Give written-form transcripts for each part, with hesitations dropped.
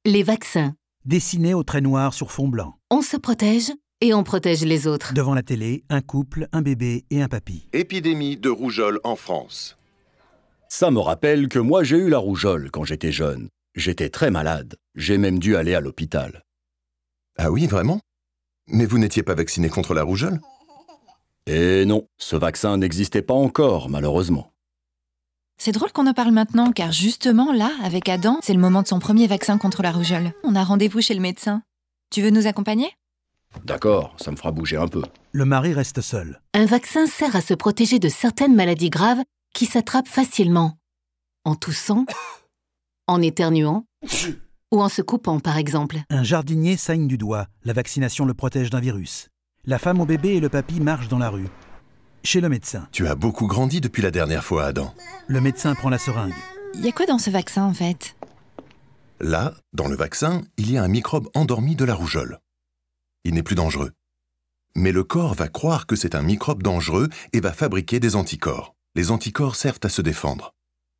Les vaccins. Dessiné au trait noir sur fond blanc. On se protège et on protège les autres. Devant la télé, un couple, un bébé et un papy. Épidémie de rougeole en France. Ça me rappelle que moi j'ai eu la rougeole quand j'étais jeune. J'étais très malade. J'ai même dû aller à l'hôpital. Ah oui, vraiment? Mais vous n'étiez pas vacciné contre la rougeole? Et non, ce vaccin n'existait pas encore, malheureusement. C'est drôle qu'on en parle maintenant, car justement, là, avec Adam, c'est le moment de son premier vaccin contre la rougeole. On a rendez-vous chez le médecin. Tu veux nous accompagner? D'accord, ça me fera bouger un peu. Le mari reste seul. Un vaccin sert à se protéger de certaines maladies graves qui s'attrapent facilement. En toussant, en éternuant ou en se coupant, par exemple. Un jardinier saigne du doigt. La vaccination le protège d'un virus. La femme au bébé et le papy marchent dans la rue. Chez le médecin. Tu as beaucoup grandi depuis la dernière fois, Adam. Le médecin prend la seringue. Il y a quoi dans ce vaccin, en fait? Là, dans le vaccin, il y a un microbe endormi de la rougeole. Il n'est plus dangereux. Mais le corps va croire que c'est un microbe dangereux et va fabriquer des anticorps. Les anticorps servent à se défendre.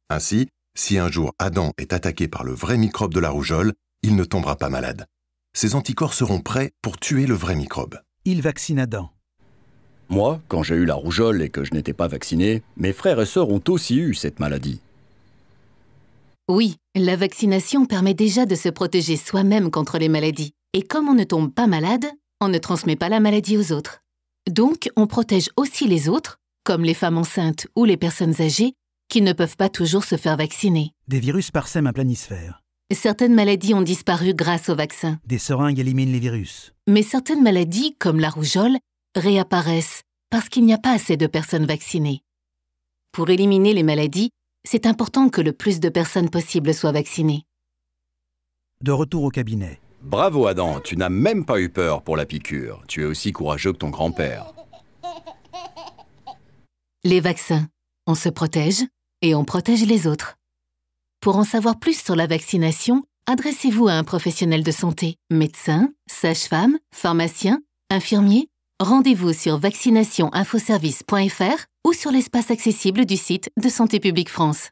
Ainsi, si un jour Adam est attaqué par le vrai microbe de la rougeole, il ne tombera pas malade. Ces anticorps seront prêts pour tuer le vrai microbe. Il vaccine Adam. Moi, quand j'ai eu la rougeole et que je n'étais pas vacciné, mes frères et sœurs ont aussi eu cette maladie. Oui, la vaccination permet déjà de se protéger soi-même contre les maladies. Et comme on ne tombe pas malade, on ne transmet pas la maladie aux autres. Donc, on protège aussi les autres, comme les femmes enceintes ou les personnes âgées, qui ne peuvent pas toujours se faire vacciner. Des virus parsèment un planisphère. Certaines maladies ont disparu grâce au vaccin. Des seringues éliminent les virus. Mais certaines maladies, comme la rougeole, réapparaissent parce qu'il n'y a pas assez de personnes vaccinées. Pour éliminer les maladies, c'est important que le plus de personnes possible soient vaccinées. De retour au cabinet. Bravo Adam, tu n'as même pas eu peur pour la piqûre. Tu es aussi courageux que ton grand-père. Les vaccins, on se protège et on protège les autres. Pour en savoir plus sur la vaccination, adressez-vous à un professionnel de santé, médecin, sage-femme, pharmacien, infirmier. Rendez-vous sur vaccinationinfoservice.fr ou sur l'espace accessible du site de Santé publique France.